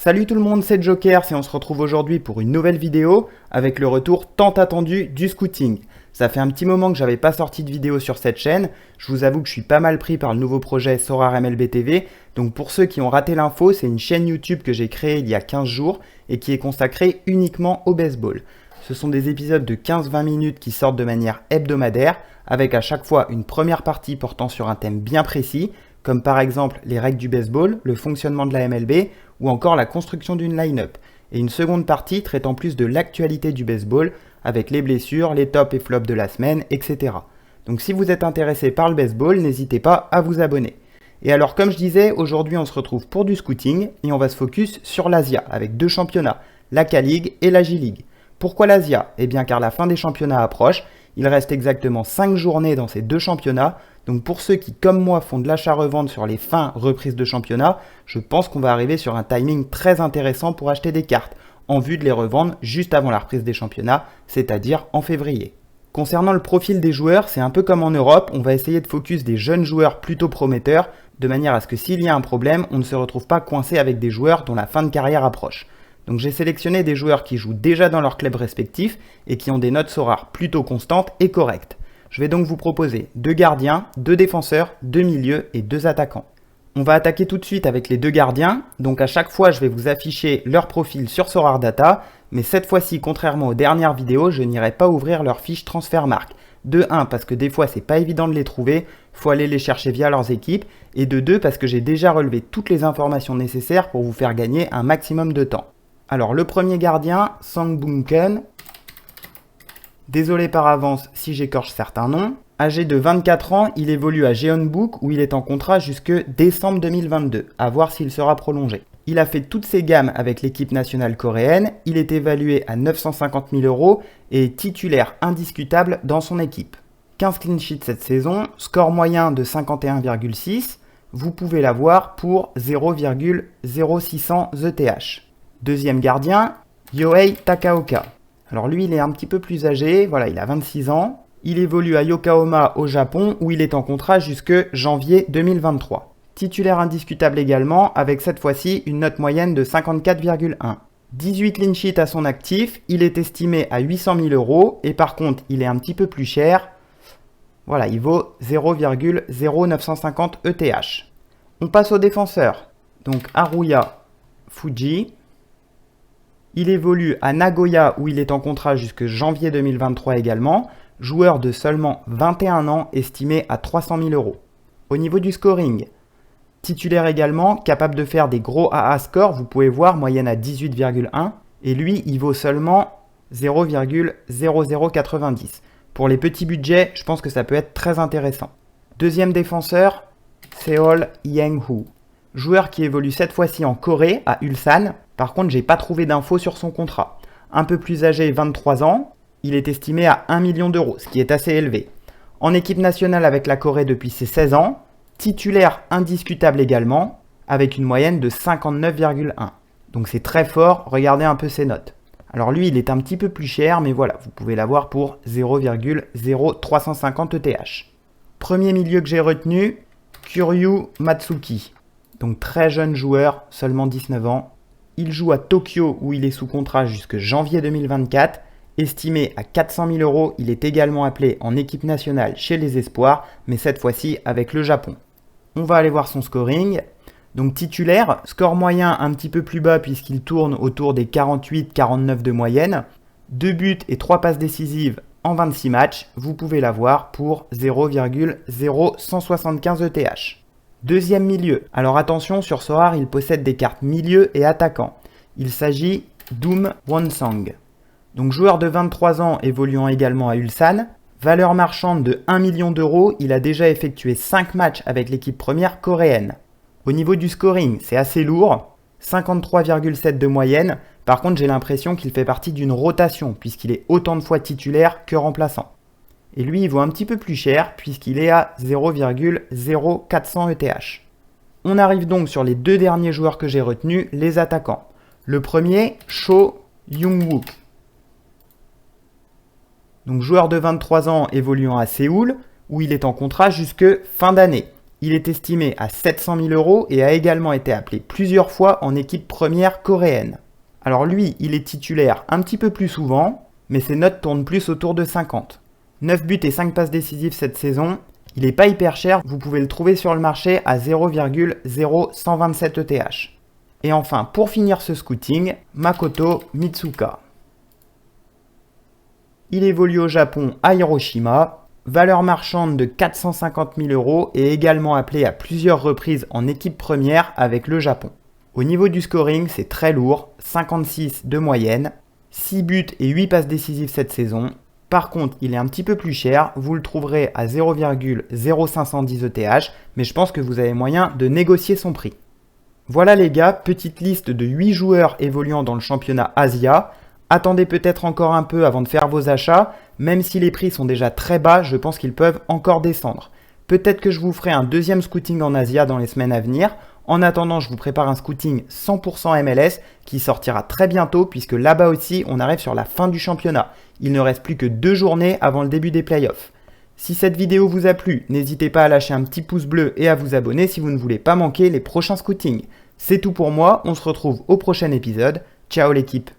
Salut tout le monde, c'est Joker et on se retrouve aujourd'hui pour une nouvelle vidéo avec le retour tant attendu du scouting. Ça fait un petit moment que j'avais pas sorti de vidéo sur cette chaîne, je vous avoue que je suis pas mal pris par le nouveau projet Sorare MLB TV, donc pour ceux qui ont raté l'info, c'est une chaîne YouTube que j'ai créée il y a 15 jours et qui est consacrée uniquement au baseball. Ce sont des épisodes de 15-20 minutes qui sortent de manière hebdomadaire, avec à chaque fois une première partie portant sur un thème bien précis, comme par exemple les règles du baseball, le fonctionnement de la MLB ou encore la construction d'une line-up, et une seconde partie traitant plus de l'actualité du baseball avec les blessures, les tops et flops de la semaine, etc. Donc si vous êtes intéressé par le baseball, n'hésitez pas à vous abonner. Et alors comme je disais, aujourd'hui on se retrouve pour du scouting et on va se focus sur l'Asia avec deux championnats, la K-League et la J-League. Pourquoi l'Asia ? Eh bien car la fin des championnats approche, il reste exactement 5 journées dans ces deux championnats, donc pour ceux qui comme moi font de l'achat-revente sur les fins reprises de championnat, je pense qu'on va arriver sur un timing très intéressant pour acheter des cartes, en vue de les revendre juste avant la reprise des championnats, c'est-à-dire en février. Concernant le profil des joueurs, c'est un peu comme en Europe, on va essayer de focus des jeunes joueurs plutôt prometteurs, de manière à ce que s'il y a un problème, on ne se retrouve pas coincé avec des joueurs dont la fin de carrière approche. Donc j'ai sélectionné des joueurs qui jouent déjà dans leur club respectif et qui ont des notes Sorare plutôt constantes et correctes. Je vais donc vous proposer 2 gardiens, 2 défenseurs, 2 milieux et 2 attaquants. On va attaquer tout de suite avec les 2 gardiens, donc à chaque fois je vais vous afficher leur profil sur Sorare Data, mais cette fois-ci, contrairement aux dernières vidéos, je n'irai pas ouvrir leur fiche Transfermarkt. De 1 parce que des fois c'est pas évident de les trouver, faut aller les chercher via leurs équipes, et de 2 parce que j'ai déjà relevé toutes les informations nécessaires pour vous faire gagner un maximum de temps. Alors le premier gardien, Sang Bung-keun, désolé par avance si j'écorche certains noms. Âgé de 24 ans, il évolue à Jeonbuk où il est en contrat jusque décembre 2022, à voir s'il sera prolongé. Il a fait toutes ses gammes avec l'équipe nationale coréenne, il est évalué à 950 000 € et est titulaire indiscutable dans son équipe. 15 clean sheets cette saison, score moyen de 51,6, vous pouvez l'avoir pour 0,0600 ETH. Deuxième gardien, Yohei Takaoka. Alors lui, il est un petit peu plus âgé, voilà, il a 26 ans. Il évolue à Yokohama au Japon où il est en contrat jusque janvier 2023. Titulaire indiscutable également, avec cette fois-ci une note moyenne de 54,1. 18 clean sheets à son actif, il est estimé à 800 000 € et par contre, il est un petit peu plus cher. Voilà, il vaut 0,0950 ETH. On passe au défenseur. Donc Haruya Fuji. Il évolue à Nagoya où il est en contrat jusque janvier 2023 également, joueur de seulement 21 ans estimé à 300 000 €. Au niveau du scoring, titulaire également, capable de faire des gros AA scores, vous pouvez voir moyenne à 18,1 et lui il vaut seulement 0,0090. Pour les petits budgets, je pense que ça peut être très intéressant. Deuxième défenseur, Seol Yang-woo. Joueur qui évolue cette fois-ci en Corée, à Ulsan. Par contre, j'ai pas trouvé d'infos sur son contrat. Un peu plus âgé, 23 ans, il est estimé à 1 million €, ce qui est assez élevé. En équipe nationale avec la Corée depuis ses 16 ans, titulaire indiscutable également, avec une moyenne de 59,1. Donc c'est très fort, regardez un peu ses notes. Alors lui, il est un petit peu plus cher, mais voilà, vous pouvez l'avoir pour 0,0350 ETH. Premier milieu que j'ai retenu, Kuryu Matsuki. Donc très jeune joueur, seulement 19 ans. Il joue à Tokyo où il est sous contrat jusque janvier 2024. Estimé à 400 000 €, il est également appelé en équipe nationale chez les Espoirs, mais cette fois-ci avec le Japon. On va aller voir son scoring. Donc titulaire, score moyen un petit peu plus bas puisqu'il tourne autour des 48-49 de moyenne. 2 buts et 3 passes décisives en 26 matchs. Vous pouvez l'avoir pour 0,0175 ETH. Deuxième milieu. Alors attention, sur Sorare, il possède des cartes milieu et attaquant. Il s'agit d'Um Won-sang. Donc joueur de 23 ans évoluant également à Ulsan. Valeur marchande de 1 million €, il a déjà effectué 5 matchs avec l'équipe première coréenne. Au niveau du scoring, c'est assez lourd. 53,7 de moyenne. Par contre, j'ai l'impression qu'il fait partie d'une rotation puisqu'il est autant de fois titulaire que remplaçant. Et lui, il vaut un petit peu plus cher puisqu'il est à 0,0400 ETH. On arrive donc sur les 2 derniers joueurs que j'ai retenus, les attaquants. Le premier, Cho Young-wook. Donc joueur de 23 ans évoluant à Séoul, où il est en contrat jusque fin d'année. Il est estimé à 700 000 € et a également été appelé plusieurs fois en équipe première coréenne. Alors lui, il est titulaire un petit peu plus souvent, mais ses notes tournent plus autour de 50. 9 buts et 5 passes décisives cette saison, il n'est pas hyper cher, vous pouvez le trouver sur le marché à 0,0127 ETH. Et enfin, pour finir ce scouting, Makoto Mitsuka. Il évolue au Japon à Hiroshima, valeur marchande de 450 000 € et également appelé à plusieurs reprises en équipe première avec le Japon. Au niveau du scoring, c'est très lourd, 56 de moyenne, 6 buts et 8 passes décisives cette saison. Par contre, il est un petit peu plus cher, vous le trouverez à 0,0510 ETH, mais je pense que vous avez moyen de négocier son prix. Voilà les gars, petite liste de 8 joueurs évoluant dans le championnat Asia. Attendez peut-être encore un peu avant de faire vos achats, même si les prix sont déjà très bas, je pense qu'ils peuvent encore descendre. Peut-être que je vous ferai un deuxième scouting en Asia dans les semaines à venir. En attendant, je vous prépare un scouting 100% MLS qui sortira très bientôt puisque là-bas aussi, on arrive sur la fin du championnat. Il ne reste plus que 2 journées avant le début des playoffs. Si cette vidéo vous a plu, n'hésitez pas à lâcher un petit pouce bleu et à vous abonner si vous ne voulez pas manquer les prochains scootings. C'est tout pour moi, on se retrouve au prochain épisode. Ciao l'équipe!